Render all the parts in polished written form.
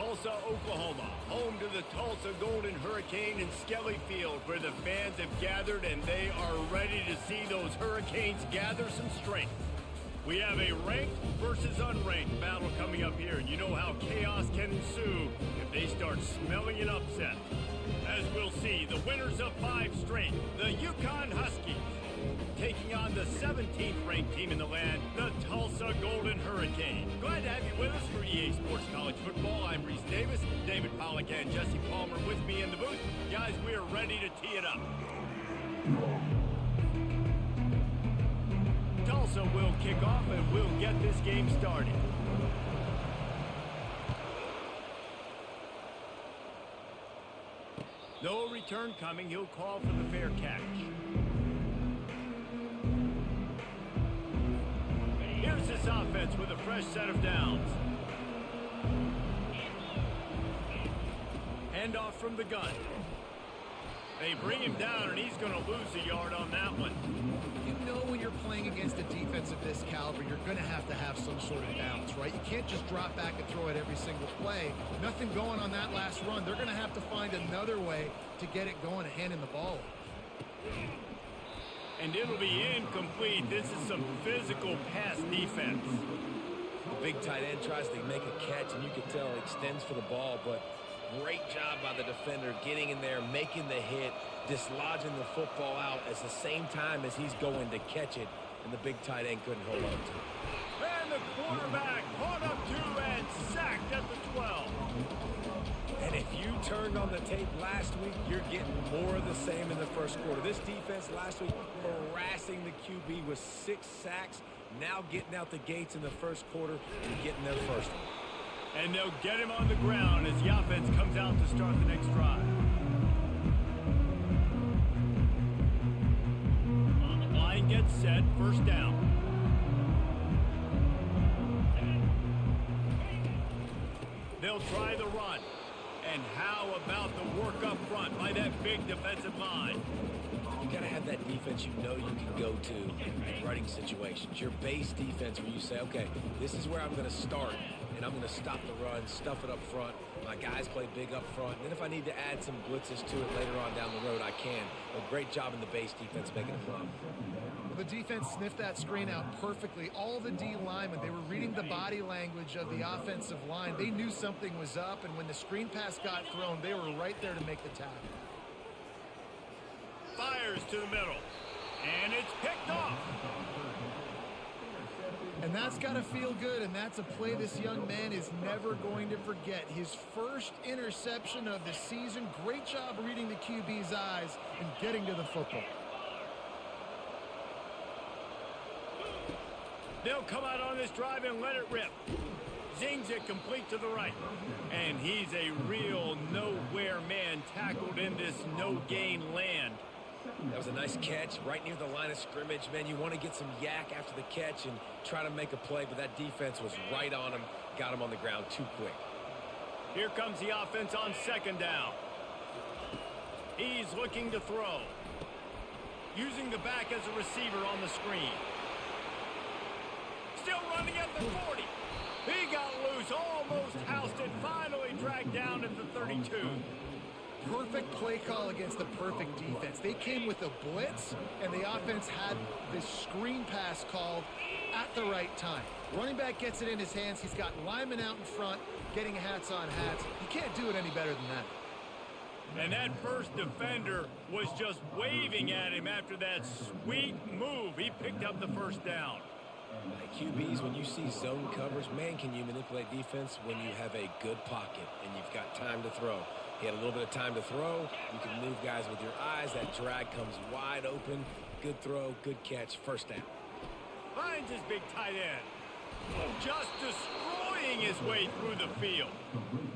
Tulsa, Oklahoma, home to the Tulsa Golden Hurricane in Skelly Field, where the fans have gathered and they are ready to see those Hurricanes gather some strength. We have a ranked versus unranked battle coming up here, and you know how chaos can ensue if they start smelling an upset. As we'll see, the winners of 5 straight, the Yukon Huskies, taking on the 17th ranked team in the land, the Tulsa Golden Hurricane. Glad to have you with us for EA Sports College Football. I'm Reese Davis, David Pollack and Jesse Palmer with me in the booth. Guys, we are ready to tee it up. Tulsa will kick off and we'll get this game started. No return coming. He'll call for the fair catch. Here's this offense with a fresh set of downs. Handoff from the gun. They bring him down, and he's going to lose a yard on that one. You know when you're playing against a defense of this caliber, you're going to have some sort of balance, right? You can't just drop back and throw it every single play. Nothing going on that last run. They're going to have to find another way to get it going and handing the ball. And it'll be incomplete. This is some physical pass defense. The big tight end tries to make a catch, and you can tell he extends for the ball, but great job by the defender getting in there, making the hit, dislodging the football out at the same time as he's going to catch it, and the big tight end couldn't hold on to it. And the quarterback caught up to and sacked at the 12. And if you turned on the tape last week, you're getting more of the same in the first quarter. This defense last week harassing the QB with 6 sacks, now getting out the gates in the first quarter and getting their first one. And they'll get him on the ground as the offense comes out to start the next drive. Line gets set, first down. They'll try the run. And how about the work up front by that big defensive line? You got to have that defense you know you can go to in running situations. Your base defense where you say, okay, this is where I'm going to start, and I'm going to stop the run, stuff it up front. My guys play big up front. And then if I need to add some blitzes to it later on down the road, I can. A great job in the base defense making it run. The defense sniffed that screen out perfectly. All the D linemen, they were reading the body language of the offensive line. They knew something was up, and when the screen pass got thrown, they were right there to make the tackle. Fires to the middle, and it's picked off. And that's got to feel good, and that's a play this young man is never going to forget. His first interception of the season. Great job reading the QB's eyes and getting to the football. They'll come out on this drive and let it rip. Zings it complete to the right. And he's a real nowhere man tackled in this no-gain land. That was a nice catch right near the line of scrimmage. Man, you want to get some yak after the catch and try to make a play, but that defense was right on him, got him on the ground too quick. Here comes the offense on second down. He's looking to throw. Using the back as a receiver on the screen. Still running at the 40. He got loose, almost housed it, finally dragged down at the 32. Perfect play call against the perfect defense. They came with a blitz, and the offense had this screen pass called at the right time. Running back gets it in his hands. He's got linemen out in front, getting hats on hats. You can't do it any better than that. And that first defender was just waving at him after that sweet move. He picked up the first down. QBs, when you see zone coverage, man, can you manipulate defense when you have a good pocket and you've got time to throw. He had a little bit of time to throw. You can move guys with your eyes. That drag comes wide open. Good throw, good catch, first down. Finds his big tight end. Just destroying his way through the field.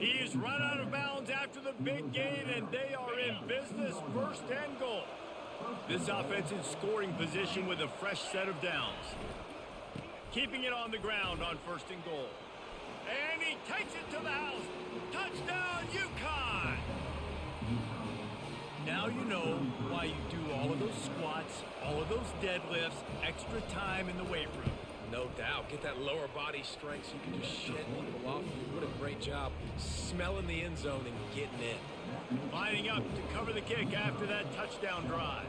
He's run out of bounds after the big gain, and they are in business, first and goal. This offense in scoring position with a fresh set of downs. Keeping it on the ground on first and goal. And he takes it to the house. Touchdown, Yukon! Now you know why you do all of those squats, all of those deadlifts, extra time in the weight room. No doubt. Get that lower body strength so you can just shed people off you. What a great job smelling the end zone and getting in. Lining up to cover the kick after that touchdown drive.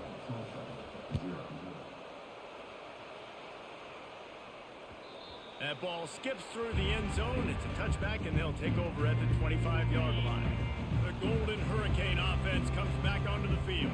That ball skips through the end zone. It's a touchback, and they'll take over at the 25-yard line. The Golden Hurricane offense comes back onto the field.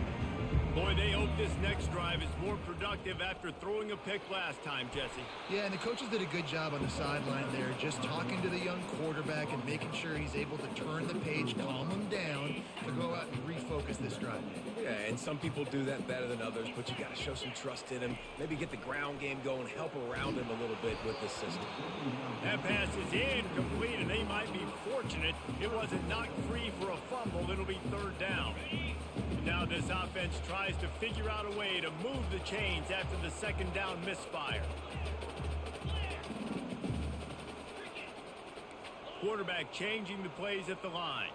Boy, they hope this next drive is more productive after throwing a pick last time, Jesse. Yeah, and the coaches did a good job on the sideline there, just talking to the young quarterback and making sure he's able to turn the page, calm him down, to go out and refocus this drive. Yeah, and some people do that better than others, but you got to show some trust in him. Maybe get the ground game going, help around him a little bit with this system. That pass is incomplete, and they might be fortunate it wasn't knocked free for a fumble. It'll be third down. Now this offense tries to figure out a way to move the chains after the second down misfire. Quarterback changing the plays at the line.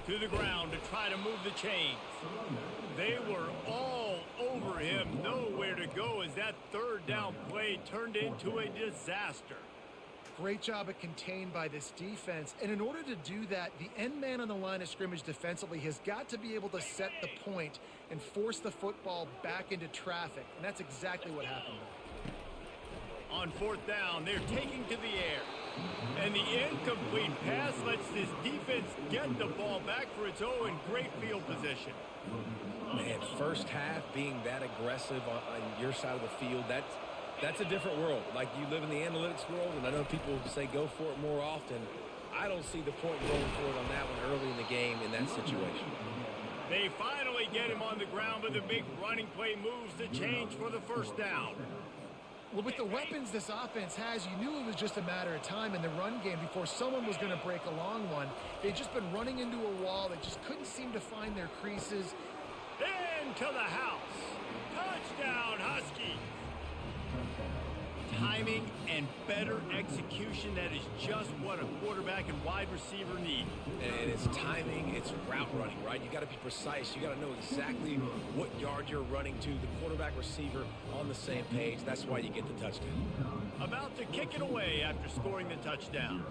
To the ground to try to move the chains. They were all over him. Nowhere to go as that third down play turned into a disaster. Great job at contained by this defense. And in order to do that, the end man on the line of scrimmage defensively has got to be able to set the point and force the football back into traffic. And that's exactly what happened. On fourth down, they're taking to the air. And the incomplete pass lets this defense get the ball back for its own great field position. Man, first half being that aggressive on your side of the field, that's a different world. Like, you live in the analytics world, and I know people say go for it more often. I don't see the point in going for it on that one early in the game in that situation. They finally get him on the ground, but the big running play moves the change for the first down. Well, with the weapons this offense has, you knew it was just a matter of time in the run game before someone was going to break a long one. They'd just been running into a wall. They just couldn't seem to find their creases. Into the house. Touchdown, Huskies. Timing and better execution, that is just what a quarterback and wide receiver need. And it's timing, it's route running, right? You got to be precise. You got to know exactly what yard you're running to. The quarterback receiver on the same page. That's why you get the touchdown. About to kick it away after scoring the touchdown.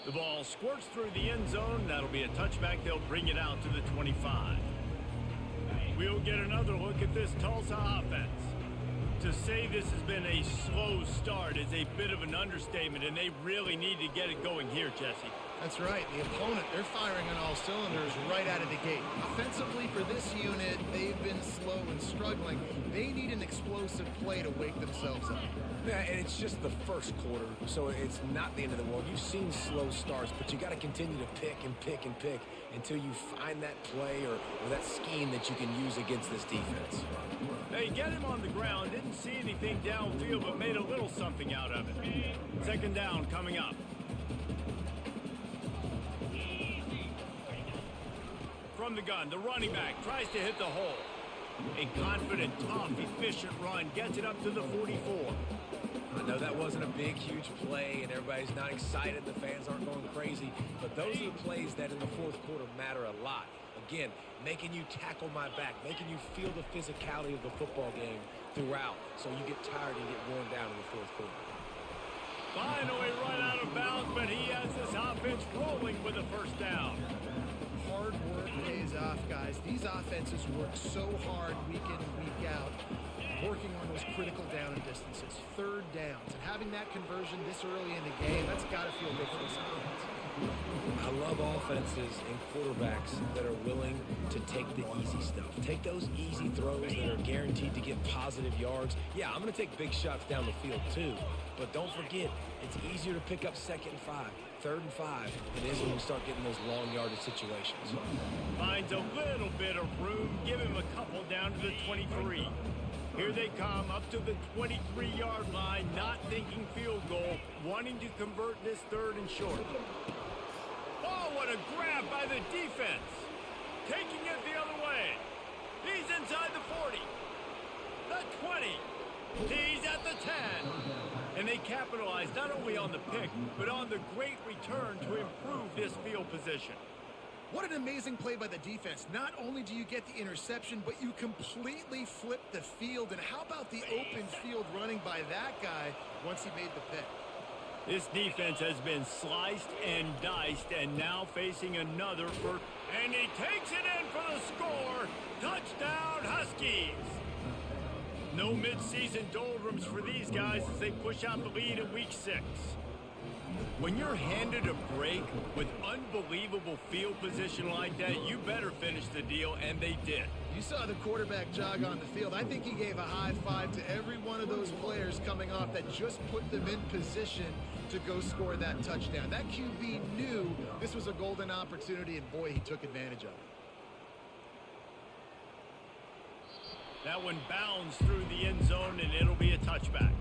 The ball squirts through the end zone. That'll be a touchback. They'll bring it out to the 25. We'll get another look at this Tulsa offense. To say this has been a slow start is a bit of an understatement, and they really need to get it going here, Jesse. That's right. The opponent, they're firing on all cylinders right out of the gate. Offensively for this unit, they've been slow and struggling. They need an explosive play to wake themselves up. Yeah, and it's just the first quarter, so it's not the end of the world. You've seen slow starts, but you got to continue to pick and pick and pick until you find that play or that scheme that you can use against this defense. They get him on the ground, didn't see anything downfield, but made a little something out of it. Second down coming up. From the gun, the running back tries to hit the hole. A confident, tough, efficient run gets it up to the 44. I know that wasn't a big, huge play, and everybody's not excited. The fans aren't going crazy. But those are the plays that in the fourth quarter matter a lot. Again, making you tackle my back, making you feel the physicality of the football game throughout, so you get tired and get worn down in the fourth quarter. Finally run out of bounds, but he has this offense rolling with a first down. Hard work pays off, guys. These offenses work so hard week in and week out, working on those critical down and distances, third downs, and having that conversion this early in the game, that's got to feel good for this offense. I love offenses and quarterbacks that are willing to take the easy stuff. Take those easy throws that are guaranteed to get positive yards. Yeah, I'm going to take big shots down the field too. But don't forget, it's easier to pick up second and 5, third and 5 than it is when we start getting those long yardage situations. Finds a little bit of room. Give him a couple down to the 23. Here they come up to the 23-yard line, not thinking field goal, wanting to convert this third and short. Oh, what a grab by the defense. Taking it the other way. He's inside the 40. The 20. He's at the 10. And they capitalize not only on the pick, but on the great return to improve this field position. What an amazing play by the defense. Not only do you get the interception, but you completely flip the field. And how about the open field running by that guy once he made the pick? This defense has been sliced and diced, and now facing another first. And he takes it in for the score. Touchdown, Huskies. No midseason doldrums for these guys as they push out the lead in Week 6. When you're handed a break with unbelievable field position like that, you better finish the deal, and they did. You saw the quarterback jog on the field. I think he gave a high five to every one of those players coming off that just put them in position to go score that touchdown. That QB knew this was a golden opportunity, and boy, he took advantage of it. That one bounds through the end zone, and it'll be a touchback.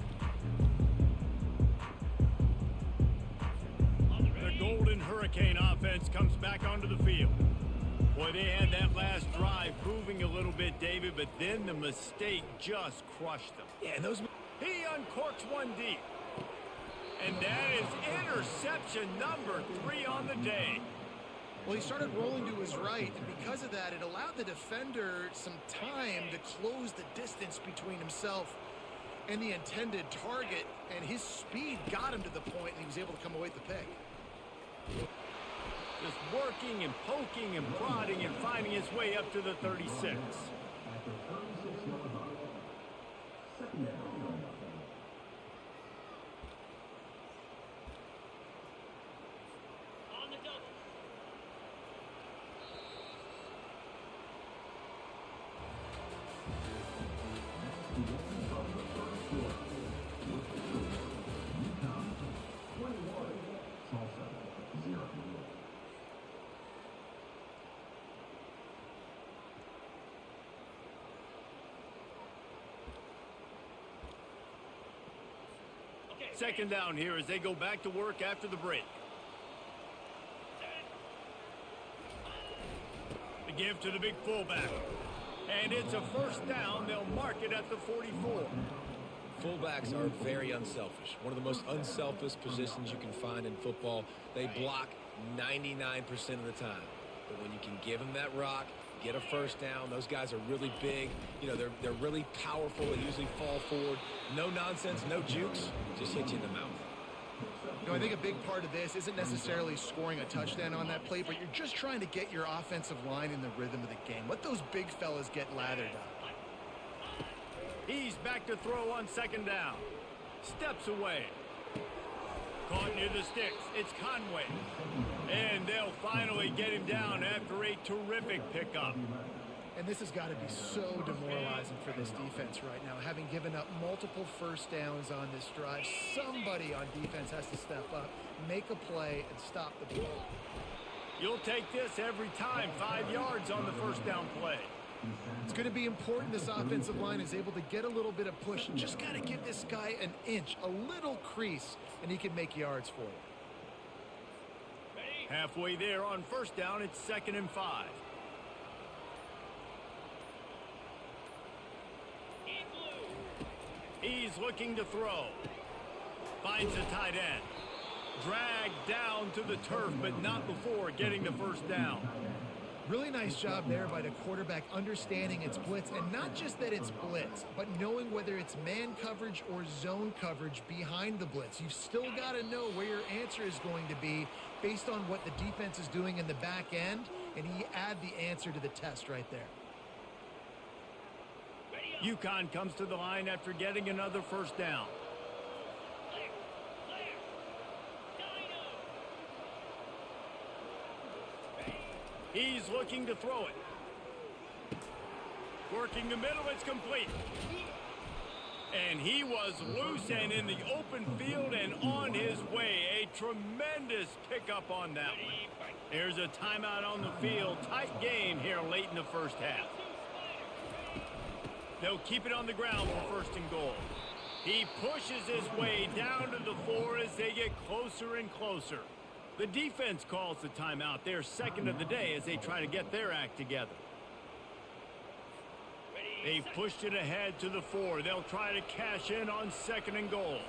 The Golden Hurricane offense comes back onto the field. Boy, they had that last drive moving a little bit, David, but then the mistake just crushed them. Yeah, and those... He uncorks one deep. And that is interception number 3 on the day. Well, he started rolling to his right, and because of that, it allowed the defender some time to close the distance between himself and the intended target, and his speed got him to the point, and he was able to come away with the pick. Just working and poking and prodding and finding his way up to the 36. Second down here as they go back to work after the break. The give to the big fullback. And it's a first down. They'll mark it at the 44. Fullbacks are very unselfish. One of the most unselfish positions you can find in football. They block 99% of the time. But when you can give them that rock, get a first down, those guys are really big. You know, they're really powerful. They usually fall forward. No nonsense, no jukes, just hit you in the mouth. You know, I think a big part of this isn't necessarily scoring a touchdown on that play, but you're just trying to get your offensive line in the rhythm of the game. Let those big fellas get lathered up. He's back to throw on second down. Steps away. Caught near the sticks. It's Conway. And they'll finally get him down after a terrific pickup. And this has got to be so demoralizing for this defense right now. Having given up multiple first downs on this drive, somebody on defense has to step up, make a play, and stop the blow. You'll take this every time. 5 yards on the first down play. It's going to be important this offensive line is able to get a little bit of push. Just got to give this guy an inch, a little crease, and he can make yards for you. Halfway there on first down, it's 2nd and 5. He's looking to throw. Finds the tight end. Dragged down to the turf, but not before getting the first down. Really nice job there by the quarterback understanding it's blitz, and not just that it's blitz, but knowing whether it's man coverage or zone coverage behind the blitz. You've still got to know where your answer is going to be based on what the defense is doing in the back end, and he add the answer to the test right there. UConn comes to the line after getting another first down. He's looking to throw it. Working the middle, it's complete. And he was loose and in the open field and on his way. A tremendous pickup on that one. There's a timeout on the field. Tight game here late in the first half. They'll keep it on the ground for 1st and goal. He pushes his way down to the 4 as they get closer and closer. The defense calls the timeout. They're 2nd of the day as they try to get their act together. They've pushed it ahead to the 4. They'll try to cash in on 2nd and goal.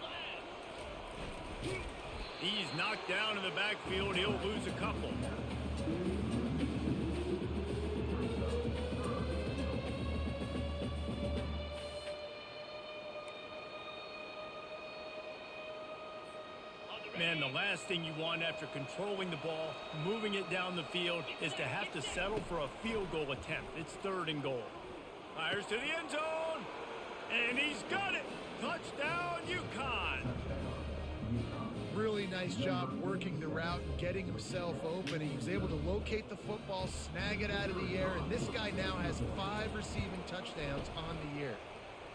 He's knocked down in the backfield. He'll lose a couple. last thing you want after controlling the ball, moving it down the field, is to have to settle for a field goal attempt. It's 3rd and goal. Fires to the end zone, and he's got it. Touchdown, UConn. Really nice job working the route and getting himself open. He was able to locate the football, snag it out of the air, and this guy now has 5 receiving touchdowns on the year.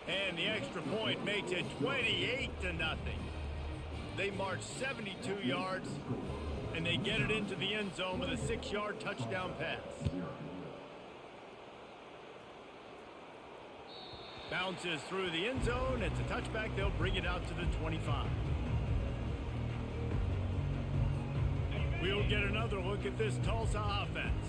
And the extra point makes it 28-0. They march 72 yards, and they get it into the end zone with a 6-yard touchdown pass. Bounces through the end zone. It's a touchback. They'll bring it out to the 25. We'll get another look at this Tulsa offense.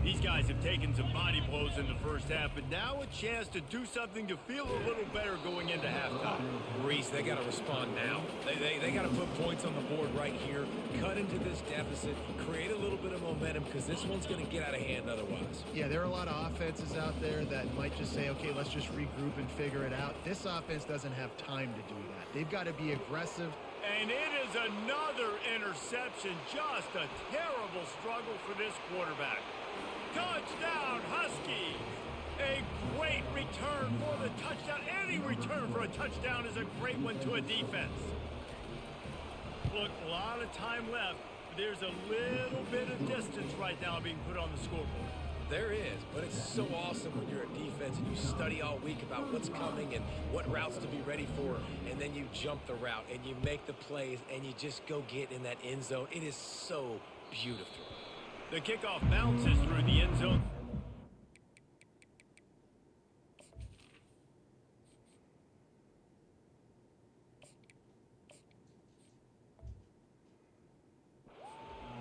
These guys have taken some body blows in the first half, but now a chance to do something to feel a little better going into halftime. Reese, they got to respond now. They got to put points on the board right here, cut into this deficit, create a little bit of momentum, because this one's going to get out of hand otherwise. Yeah, there are a lot of offenses out there that might just say, okay, let's just regroup and figure it out. This offense doesn't have time to do that. They've got to be aggressive. And it is another interception. Just a terrible struggle for this quarterback. Touchdown, Huskies! A great return for the touchdown. Any return for a touchdown is a great one to a defense. Look, a lot of time left. There's a little bit of distance right now being put on the scoreboard. There is, but it's so awesome when you're a defense and you study all week about what's coming and what routes to be ready for, and then you jump the route and you make the plays and you just go get in that end zone. It is so beautiful. The kickoff bounces through the end zone.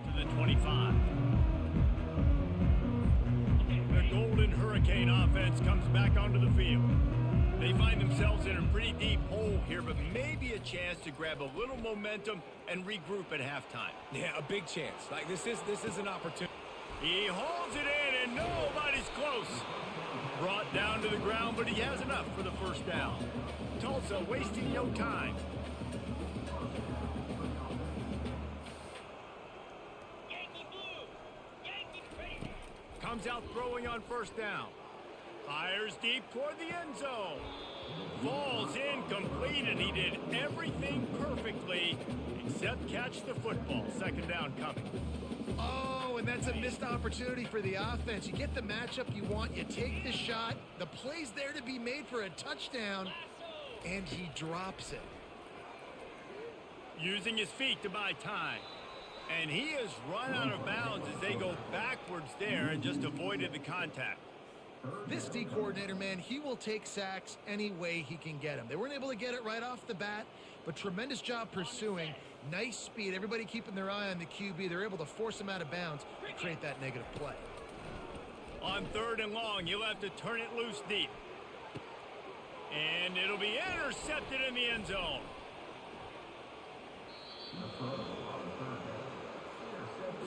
To the 25. The Golden Hurricane offense comes back onto the field. They find themselves in a pretty deep hole here, but maybe a chance to grab a little momentum and regroup at halftime. Yeah, a big chance. Like this is an opportunity. He holds it in, and nobody's close. Brought down to the ground, but he has enough for the first down. Tulsa wasting no time. Comes out throwing on first down. Fires deep toward the end zone. Falls incomplete, and he did everything perfectly except catch the football. 2nd down coming. Oh, and that's a missed opportunity for the offense. You get the matchup you want, you take the shot, the play's there to be made for a touchdown, and he drops it. Using his feet to buy time. And he has run out of bounds as they go backwards there and just avoided the contact. This D coordinator, man, he will take sacks any way he can get them. They weren't able to get it right off the bat, but tremendous job pursuing. Nice speed. Everybody keeping their eye on the QB. They're able to force him out of bounds and create that negative play. On 3rd and long, he'll have to turn it loose deep. And it'll be intercepted in the end zone.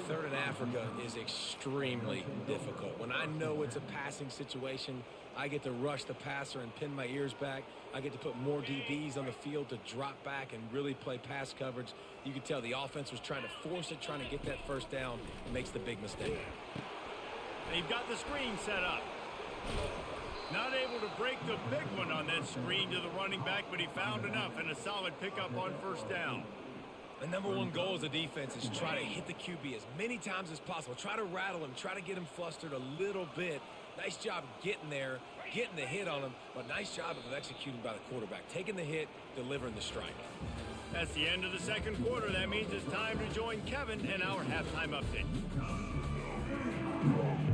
Third in Africa is extremely difficult. When I know it's a passing situation, I get to rush the passer and pin my ears back. I get to put more DBs on the field to drop back and really play pass coverage. You can tell the offense was trying to force it, trying to get that first down, and makes the big mistake. They've got the screen set up. Not able to break the big one on that screen to the running back, but he found enough and a solid pickup on first down. The #1 goal as a defense is try to hit the QB as many times as possible. Try to rattle him, try to get him flustered a little bit. Nice job getting there, getting the hit on him, but nice job of executing by the quarterback. Taking the hit, delivering the strike. That's the end of the 2nd quarter. That means it's time to join Kevin in our halftime update.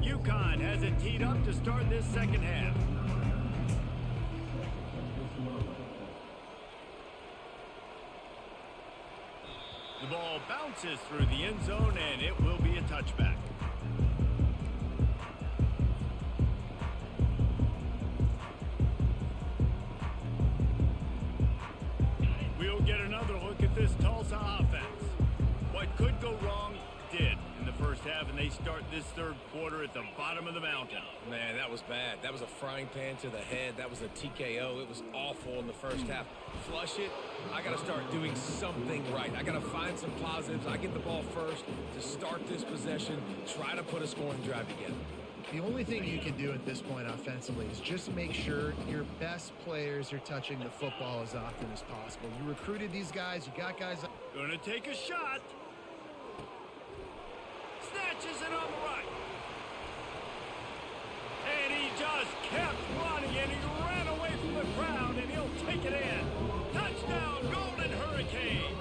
UConn has it teed up to start this 2nd half. The ball bounces through the end zone, and it will be a touchback. We'll get another look at this Tulsa offense. What could go wrong did in the first half, and they start this third quarter at the bottom of the mountain. Man, that was bad. That was a frying pan to the head. That was a TKO. It was awful in the first half. Flush it. I got to start doing something right. I got to find some positives. I get the ball first to start this possession, try to put a scoring drive together. The only thing you can do at this point offensively is just make sure your best players are touching the football as often as possible. You recruited these guys. You got guys. Gonna take a shot. Snatches it on the right. And he just kept running, and he ran away from the crowd, and he'll take it in. Touchdown, Golden Hurricane.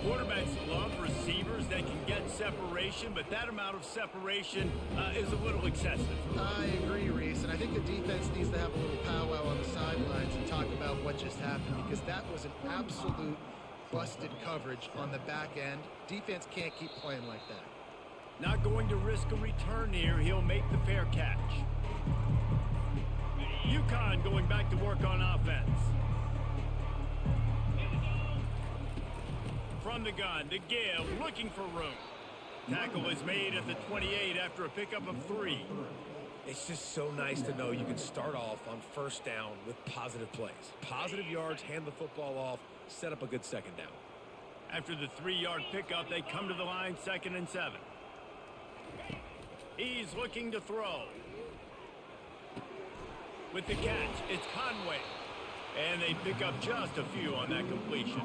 Quarterbacks love receivers that can get separation, but that amount of separation is a little excessive. I agree, Reese, and I think the defense needs to have a little powwow on the sidelines and talk about what just happened, because that was an absolute busted coverage on the back end. Defense can't keep playing like that. Not going to risk a return here. He'll make the fair catch. UConn going back to work on offense. From the gun to give, looking for room. Tackle is made at the 28 after a pickup of 3. It's just so nice to know you can start off on first down with positive plays. Positive yards, hand the football off, set up a good second down. After the 3-yard pickup, they come to the line, 2nd and 7. He's looking to throw. With the catch, it's Conway. And they pick up just a few on that completion.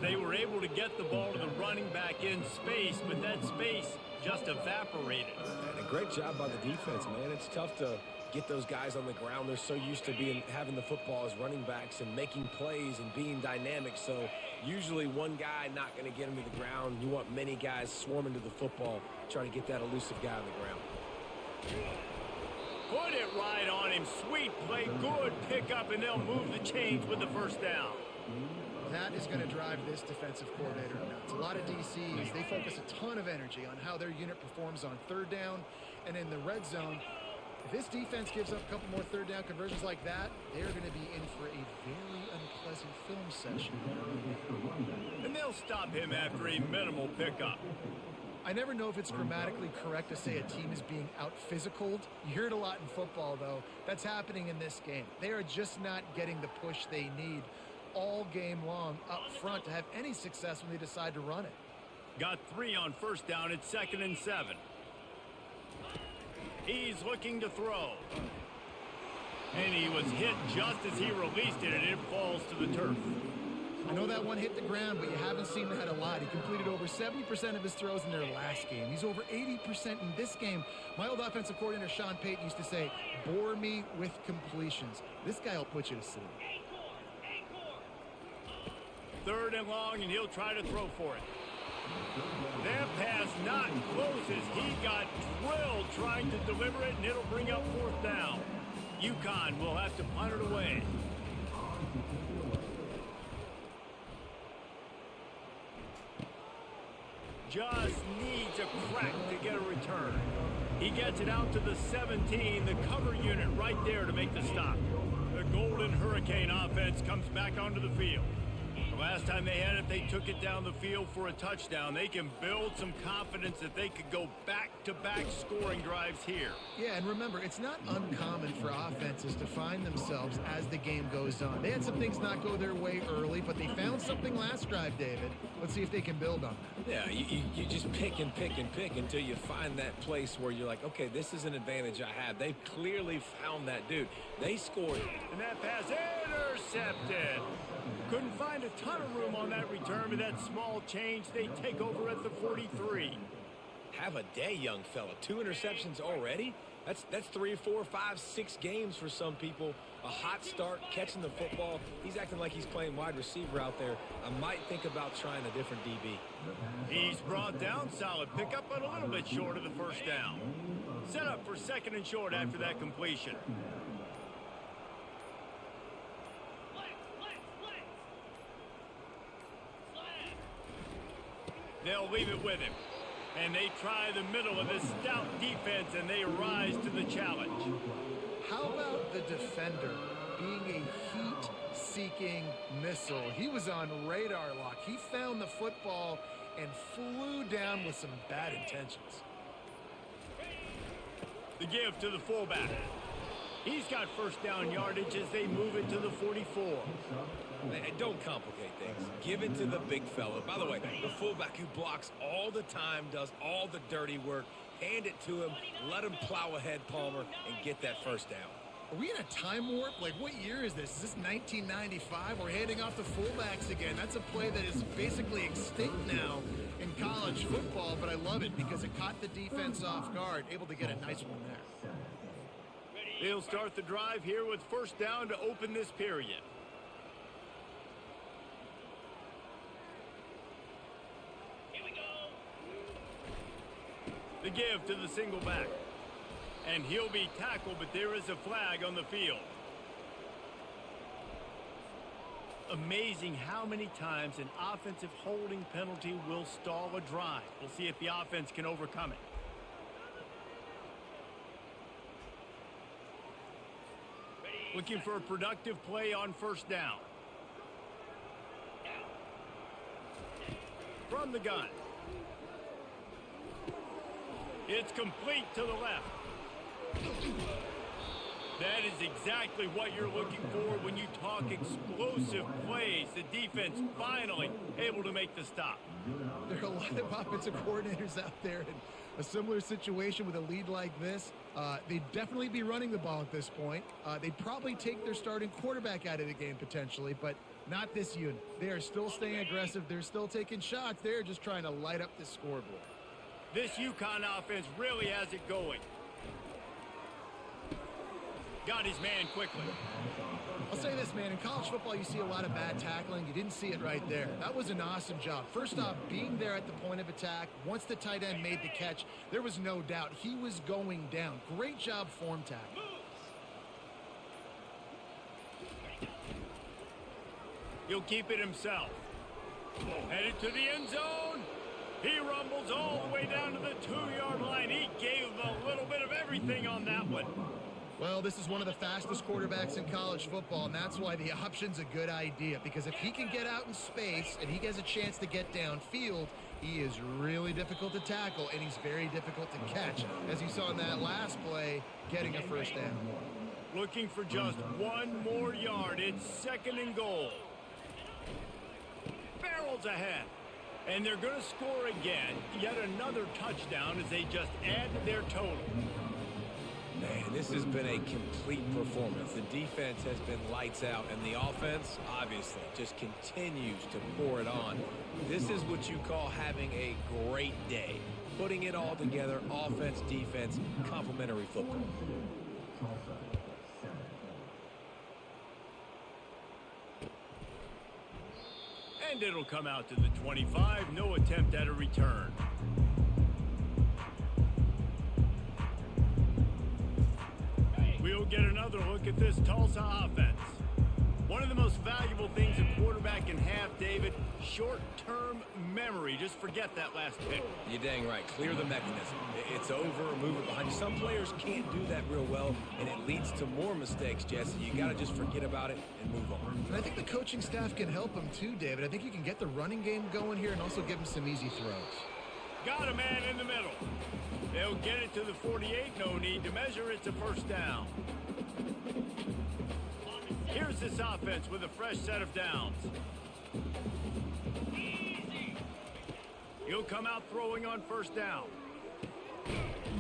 They were able to get the ball to the running back in space, but that space just evaporated. And a great job by the defense, man. It's tough to get those guys on the ground. They're so used to having the football as running backs and making plays and being dynamic. So usually one guy not going to get him to the ground. You want many guys swarming to the football, trying to get that elusive guy on the ground. Put it right on him. Sweet play, good pickup, and they'll move the chains with the first down. That is going to drive this defensive coordinator nuts. A lot of DCs, they focus a ton of energy on how their unit performs on third down and in the red zone. If this defense gives up a couple more third down conversions like that, they're going to be in for a very unpleasant film session. And they'll stop him after a minimal pickup. I never know if it's grammatically correct to say a team is being out-physicaled. You hear it a lot in football, though. That's happening in this game. They are just not getting the push they need all game long up front to have any success when they decide to run it. Got 3 on first down at 2nd and 7. He's looking to throw. And he was hit just as he released it, and it falls to the turf. I know that one hit the ground, but you haven't seen that a lot. He completed over 70% of his throws in their last game. He's over 80% in this game. My old offensive coordinator, Sean Payton, used to say, bore me with completions. This guy will put you to sleep. 3rd and long, and he'll try to throw for it. That pass not close as he got drilled trying to deliver it, and it'll bring up 4th down. UConn will have to punt it away. Just needs a crack to get a return. He gets it out to the 17, the cover unit right there to make the stop. The Golden Hurricane offense comes back onto the field. The last time they had it, they took it down the field for a touchdown. They can build some confidence that they could go back-to-back scoring drives here. Yeah, and remember, it's not uncommon for offenses to find themselves as the game goes on. They had some things not go their way early, but they found something last drive, David. Let's see if they can build on that. Yeah, you just pick and pick and pick until you find that place where you're like, okay, this is an advantage I have. They've clearly found that dude. They scored. And that pass intercepted. Couldn't find a ton of room on that return, but that small change, they take over at the 43. Have a day, young fella. 2 interceptions already? That's 3, 4, 5, 6 games for some people. A hot start, catching the football. He's acting like he's playing wide receiver out there. I might think about trying a different DB. He's brought down, solid pickup, but a little bit short of the first down. Set up for 2nd and short after that completion. They'll leave it with him. And they try the middle of this stout defense, and they rise to the challenge. How about the defender being a heat-seeking missile? He was on radar lock. He found the football and flew down with some bad intentions. The give to the fullback. He's got first down yardage as they move it to the 44. Hey, don't complicate things. Give it to the big fella. By the way, the fullback who blocks all the time, does all the dirty work. Hand it to him, let him plow ahead, Palmer, and get that first down. Are we in a time warp? Like, what year is this? Is this 1995? We're handing off the fullbacks again. That's a play that is basically extinct now in college football, but I love it because it caught the defense off guard, able to get a nice one there. They'll start the drive here with first down to open this period. Here we go. The give to the single back. And he'll be tackled, but there is a flag on the field. Amazing how many times an offensive holding penalty will stall a drive. We'll see if the offense can overcome it. Looking for a productive play on first down. From the gun. It's complete to the left. That is exactly what you're looking for when you talk explosive plays. The defense finally able to make the stop. There are a lot of offensive coordinators out there in a similar situation with a lead like this. They'd definitely be running the ball at this point. They'd probably take their starting quarterback out of the game potentially, but not this unit. They are still staying aggressive. They're still taking shots. They're just trying to light up the scoreboard. This UConn offense really has it going. Got his man quickly. I'll say this, man. In college football, you see a lot of bad tackling. You didn't see it right there. That was an awesome job. First off, being there at the point of attack. Once the tight end made the catch, there was no doubt he was going down. Great job form tackle. He'll keep it himself. Headed to the end zone. He rumbles all the way down to the 2-yard line. He gave him a little bit of everything on that one. Well, this is one of the fastest quarterbacks in college football, and that's why the option's a good idea. Because if he can get out in space and he has a chance to get downfield, he is really difficult to tackle, and he's very difficult to catch. As you saw in that last play, getting a first down. Looking for just one more yard. It's second and goal. Barrels ahead. And they're going to score again. Yet another touchdown as they just add to their total. Man, this has been a complete performance. The defense has been lights out, and the offense, obviously, just continues to pour it on. This is what you call having a great day. Putting it all together, offense, defense, complementary football. And it'll come out to the 25. No attempt at a return. We'll get another look at this Tulsa offense. One of the most valuable things a quarterback can have, David, short-term memory. Just forget that last pick. You're dang right. Clear the mechanism. It's over, move it behind you. Some players can't do that real well, and it leads to more mistakes, Jesse. You got to just forget about it and move on. And I think the coaching staff can help him too, David. I think you can get the running game going here and also give him some easy throws. Got a man in the middle. They'll get it to the 48. No need to measure. It's a first down. Here's this offense with a fresh set of downs. He'll come out throwing on first down.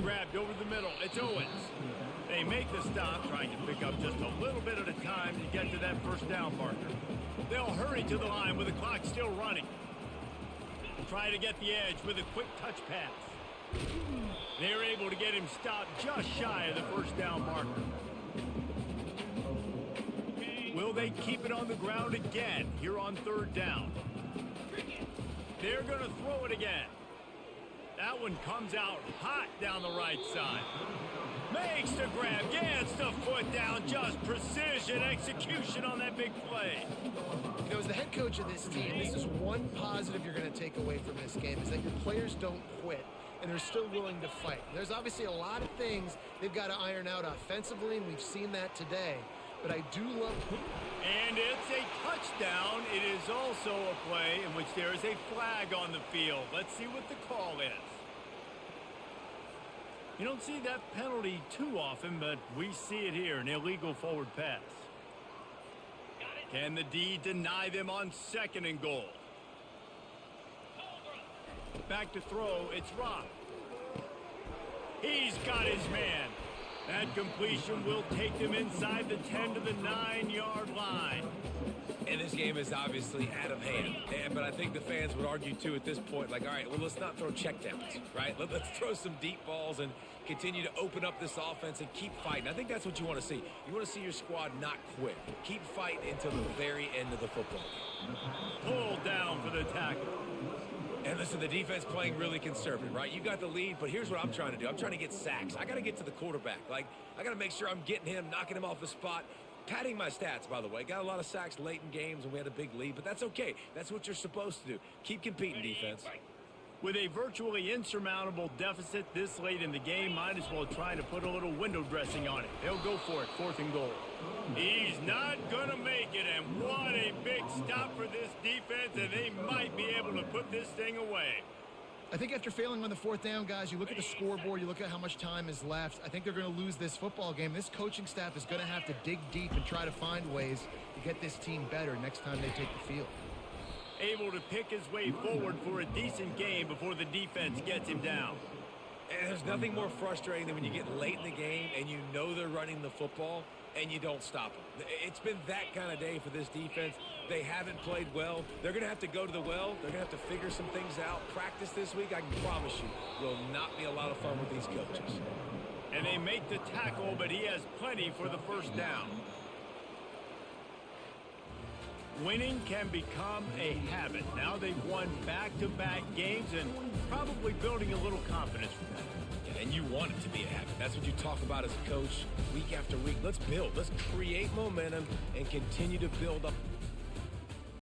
Grabbed over the middle. It's Owens. They make the stop, trying to pick up just a little bit at a time to get to that first down marker. They'll hurry to the line with the clock still running. Try to get the edge with a quick touch pass. They're able to get him stopped just shy of the first down marker. Will they keep it on the ground again here on third down? They're going to throw it again. That one comes out hot down the right side. Makes the grab, gets the foot down, just precision execution on that big play. You know, as the head coach of this team, this is one positive you're going to take away from this game, is that your players don't quit, and they're still willing to fight. There's obviously a lot of things they've got to iron out offensively, and we've seen that today. but I do love... And it's a touchdown. It is also a play in which there is a flag on the field. Let's see what the call is. You don't see that penalty too often, but we see it here, an illegal forward pass. Can the D deny them on 2nd and goal? Back to throw, it's Rock. He's got his man. That completion will take them inside the 10 to the 9-yard line. And this game is obviously out of hand. But I think the fans would argue, too, at this point, like, all right, well, let's not throw checkdowns, right? Let's throw some deep balls and continue to open up this offense and keep fighting. I think that's what you want to see. You want to see your squad not quit. Keep fighting until the very end of the football game. Pulled down for the tackle. And listen, the defense playing really conservative, right? You got the lead, but here's what I'm trying to do. I'm trying to get sacks. I got to get to the quarterback. Like, I got to make sure I'm getting him, knocking him off the spot. Padding my stats, by the way. Got a lot of sacks late in games when we had a big lead, but that's okay. That's what you're supposed to do. Keep competing, defense. With a virtually insurmountable deficit this late in the game, might as well try to put a little window dressing on it. They'll go for it, 4th and goal. He's not going to make it, and what a big stop for this defense, and they might be able to put this thing away. I think after failing on the 4th down, guys, you look at the scoreboard, you look at how much time is left. I think they're going to lose this football game. This coaching staff is going to have to dig deep and try to find ways to get this team better next time they take the field. Able to pick his way forward for a decent game before the defense gets him down. And there's nothing more frustrating than when you get late in the game and you know they're running the football and you don't stop them. It's been that kind of day for this defense. They haven't played well. They're going to have to go to the well. They're going to have to figure some things out. Practice this week, I can promise you, will not be a lot of fun with these coaches. And they make the tackle, but he has plenty for the 1st down. Winning can become a habit. Now they've won back-to-back games and probably building a little confidence from that. And you want it to be a habit. That's what you talk about as a coach week after week. Let's build. Let's create momentum and continue to build up